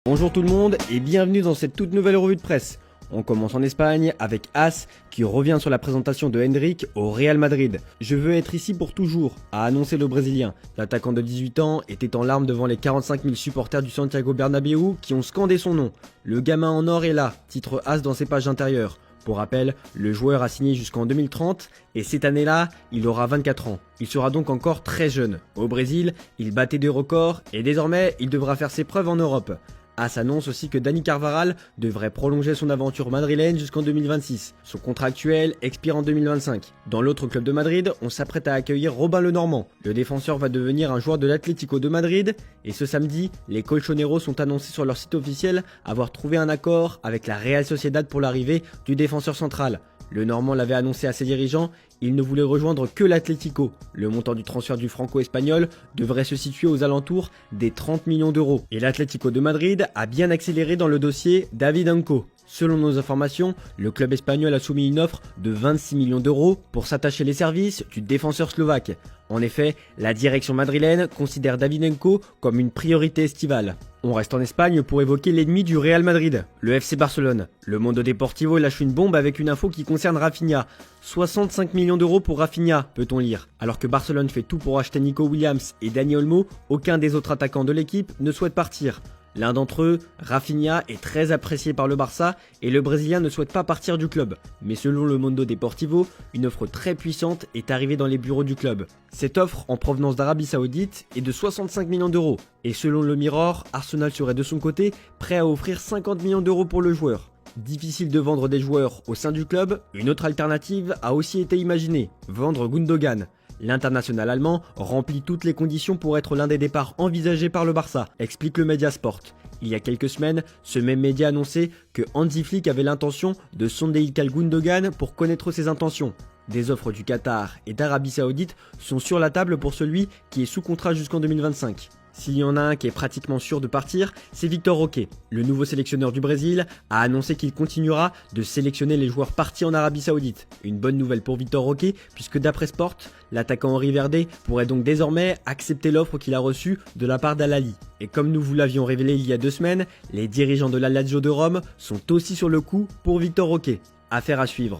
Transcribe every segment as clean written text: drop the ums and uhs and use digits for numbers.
Bonjour tout le monde et bienvenue dans cette toute nouvelle revue de presse. On commence en Espagne avec As qui revient sur la présentation de Endrick au Real Madrid. Je veux être ici pour toujours, a annoncé le Brésilien. L'attaquant de 18 ans était en larmes devant les 45 000 supporters du Santiago Bernabéu qui ont scandé son nom. Le gamin en or est là, titre As dans ses pages intérieures. Pour rappel, le joueur a signé jusqu'en 2030 et cette année-là, il aura 24 ans. Il sera donc encore très jeune. Au Brésil, il battait des records et désormais, il devra faire ses preuves en Europe. As annonce aussi que Dani Carvajal devrait prolonger son aventure madrilène jusqu'en 2026. Son contrat actuel expire en 2025. Dans l'autre club de Madrid, on s'apprête à accueillir Robin Lenormand. Le défenseur va devenir un joueur de l'Atlético de Madrid et ce samedi, les colchoneros sont annoncés sur leur site officiel avoir trouvé un accord avec la Real Sociedad pour l'arrivée du défenseur central. Le Normand l'avait annoncé à ses dirigeants, il ne voulait rejoindre que l'Atlético. Le montant du transfert du franco-espagnol devrait se situer aux alentours des 30 millions d'euros. Et l'Atlético de Madrid a bien accéléré dans le dossier David Anco. Selon nos informations, le club espagnol a soumis une offre de 26 millions d'euros pour s'attacher les services du défenseur slovaque. En effet, la direction madrilène considère Davydenko comme une priorité estivale. On reste en Espagne pour évoquer l'ennemi du Real Madrid, le FC Barcelone. Le Mundo Deportivo lâche une bombe avec une info qui concerne Rafinha. 65 millions d'euros pour Rafinha, peut-on lire. Alors que Barcelone fait tout pour acheter Nico Williams et Dani Olmo, aucun des autres attaquants de l'équipe ne souhaite partir. L'un d'entre eux, Rafinha, est très apprécié par le Barça et le Brésilien ne souhaite pas partir du club. Mais selon le Mundo Deportivo, une offre très puissante est arrivée dans les bureaux du club. Cette offre, en provenance d'Arabie Saoudite, est de 65 millions d'euros. Et selon le Mirror, Arsenal serait de son côté prêt à offrir 50 millions d'euros pour le joueur. Difficile de vendre des joueurs au sein du club, une autre alternative a aussi été imaginée, vendre Gundogan. L'international allemand remplit toutes les conditions pour être l'un des départs envisagés par le Barça, explique le média Sport. Il y a quelques semaines, ce même média annonçait que Hansi Flick avait l'intention de sonder Ilkay Gundogan pour connaître ses intentions. Des offres du Qatar et d'Arabie Saoudite sont sur la table pour celui qui est sous contrat jusqu'en 2025. S'il y en a un qui est pratiquement sûr de partir, c'est Vitor Roque. Le nouveau sélectionneur du Brésil a annoncé qu'il continuera de sélectionner les joueurs partis en Arabie Saoudite. Une bonne nouvelle pour Vitor Roque, puisque d'après Sport, l'attaquant Henri Verde pourrait donc désormais accepter l'offre qu'il a reçue de la part d'Al Ahly. Et comme nous vous l'avions révélé il y a 2 semaines, les dirigeants de la Lazio de Rome sont aussi sur le coup pour Vitor Roque. Affaire à suivre.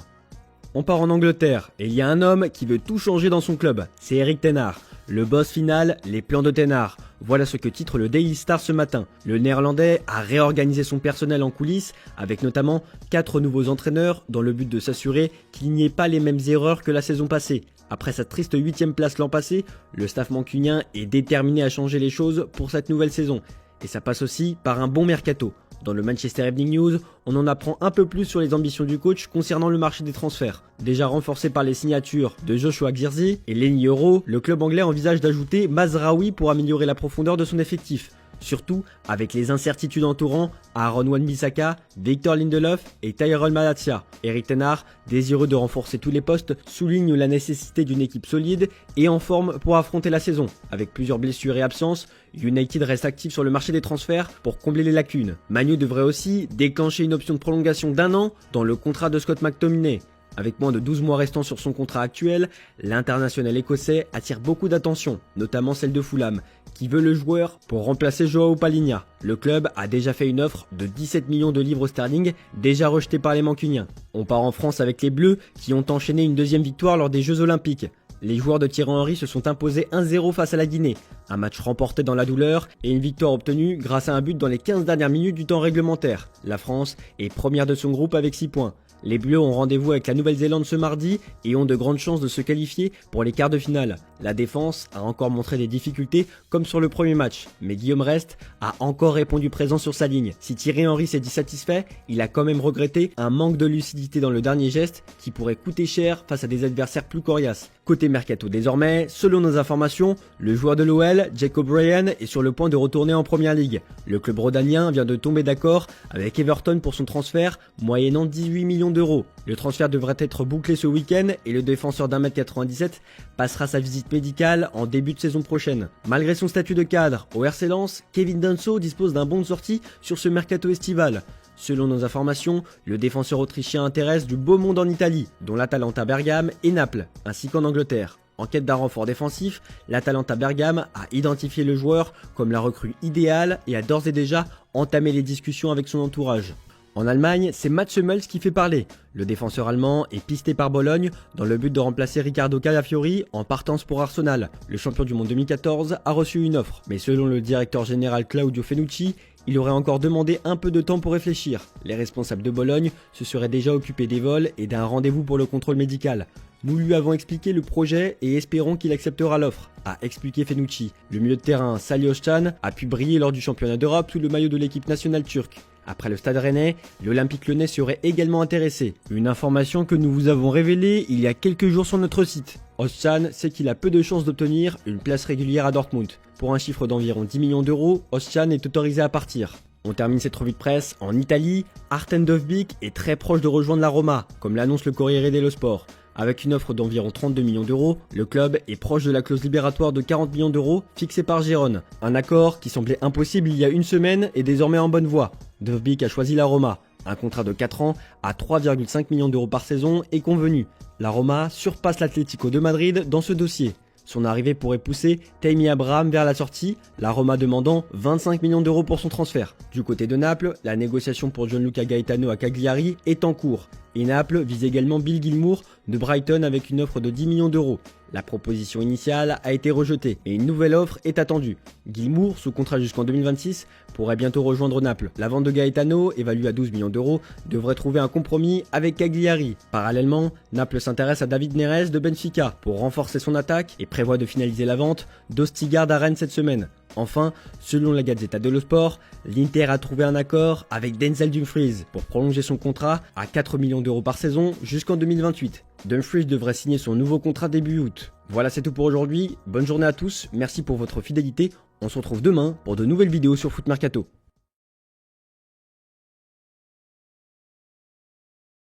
On part en Angleterre et il y a un homme qui veut tout changer dans son club, c'est Erik ten Hag. Le boss final, les plans de ten Hag. Voilà ce que titre le Daily Star ce matin. Le néerlandais a réorganisé son personnel en coulisses avec notamment 4 nouveaux entraîneurs dans le but de s'assurer qu'il n'y ait pas les mêmes erreurs que la saison passée. Après sa triste 8e place l'an passé, le staff mancunien est déterminé à changer les choses pour cette nouvelle saison. Et ça passe aussi par un bon mercato. Dans le Manchester Evening News, on en apprend un peu plus sur les ambitions du coach concernant le marché des transferts. Déjà renforcé par les signatures de Joshua Zirkzee et Lenny Yoro, le club anglais envisage d'ajouter Mazraoui pour améliorer la profondeur de son effectif. Surtout avec les incertitudes entourant Aaron Wan-Bissaka, Victor Lindelof et Tyrell Malacia. Erik ten Hag, désireux de renforcer tous les postes, souligne la nécessité d'une équipe solide et en forme pour affronter la saison. Avec plusieurs blessures et absences, United reste actif sur le marché des transferts pour combler les lacunes. Manu devrait aussi déclencher une option de prolongation d'1 an dans le contrat de Scott McTominay. Avec moins de 12 mois restants sur son contrat actuel, l'international écossais attire beaucoup d'attention, notamment celle de Fulham, qui veut le joueur pour remplacer Joao Palhinha. Le club a déjà fait une offre de 17 millions de livres sterling, déjà rejetée par les Mancuniens. On part en France avec les Bleus, qui ont enchaîné une 2e victoire lors des Jeux Olympiques. Les joueurs de Thierry Henry se sont imposés 1-0 face à la Guinée. Un match remporté dans la douleur et une victoire obtenue grâce à un but dans les 15 dernières minutes du temps réglementaire. La France est première de son groupe avec 6 points. Les Bleus ont rendez-vous avec la Nouvelle-Zélande ce mardi et ont de grandes chances de se qualifier pour les quarts de finale. La défense a encore montré des difficultés comme sur le premier match, mais Guillaume Rest a encore répondu présent sur sa ligne. Si Thierry Henry s'est dit satisfait, il a quand même regretté un manque de lucidité dans le dernier geste qui pourrait coûter cher face à des adversaires plus coriaces. Côté mercato désormais, selon nos informations, le joueur de l'OL, Jacob Ryan, est sur le point de retourner en première ligue. Le club rhodanien vient de tomber d'accord avec Everton pour son transfert, moyennant 18 millions d'euros. Le transfert devrait être bouclé ce week-end et le défenseur d'1m97 passera sa visite médicale en début de saison prochaine. Malgré son statut de cadre au RC Lens, Kevin Danso dispose d'un bon de sortie sur ce mercato estival. Selon nos informations, le défenseur autrichien intéresse du beau monde en Italie, dont l'Atalanta Bergame et Naples, ainsi qu'en Angleterre. En quête d'un renfort défensif, l'Atalanta Bergame a identifié le joueur comme la recrue idéale et a d'ores et déjà entamé les discussions avec son entourage. En Allemagne, c'est Mats Hummels qui fait parler. Le défenseur allemand est pisté par Bologne dans le but de remplacer Riccardo Calafiori en partance pour Arsenal. Le champion du monde 2014 a reçu une offre, mais selon le directeur général Claudio Fenucci, il aurait encore demandé un peu de temps pour réfléchir. Les responsables de Bologne se seraient déjà occupés des vols et d'un rendez-vous pour le contrôle médical. Nous lui avons expliqué le projet et espérons qu'il acceptera l'offre, a expliqué Fenucci. Le milieu de terrain Salih Özcan a pu briller lors du championnat d'Europe sous le maillot de l'équipe nationale turque. Après le Stade Rennais, l'Olympique Lyonnais serait également intéressé. Une information que nous vous avons révélée il y a quelques jours sur notre site. Özcan sait qu'il a peu de chances d'obtenir une place régulière à Dortmund. Pour un chiffre d'environ 10 millions d'euros, Özcan est autorisé à partir. On termine cette revue de presse en Italie. Artem Dovbyk est très proche de rejoindre la Roma, comme l'annonce le Corriere dello Sport. Avec une offre d'environ 32 millions d'euros, le club est proche de la clause libératoire de 40 millions d'euros fixée par Gérone. Un accord qui semblait impossible il y a une semaine est désormais en bonne voie. Dovbyk a choisi la Roma. Un contrat de 4 ans à 3,5 millions d'euros par saison est convenu. La Roma surpasse l'Atlético de Madrid dans ce dossier. Son arrivée pourrait pousser Tammy Abraham vers la sortie, la Roma demandant 25 millions d'euros pour son transfert. Du côté de Naples, la négociation pour Gianluca Gaetano à Cagliari est en cours. Et Naples vise également Bill Gilmour de Brighton avec une offre de 10 millions d'euros. La proposition initiale a été rejetée et une nouvelle offre est attendue. Gilmour, sous contrat jusqu'en 2026, pourrait bientôt rejoindre Naples. La vente de Gaetano, évaluée à 12 millions d'euros, devrait trouver un compromis avec Cagliari. Parallèlement, Naples s'intéresse à David Neres de Benfica pour renforcer son attaque et prévoit de finaliser la vente d'Ostigard à Rennes cette semaine. Enfin, selon la Gazzetta dello Sport, l'Inter a trouvé un accord avec Denzel Dumfries pour prolonger son contrat à 4 millions d'euros par saison jusqu'en 2028. Dumfries devrait signer son nouveau contrat début août. Voilà, c'est tout pour aujourd'hui. Bonne journée à tous, merci pour votre fidélité. On se retrouve demain pour de nouvelles vidéos sur Foot Mercato.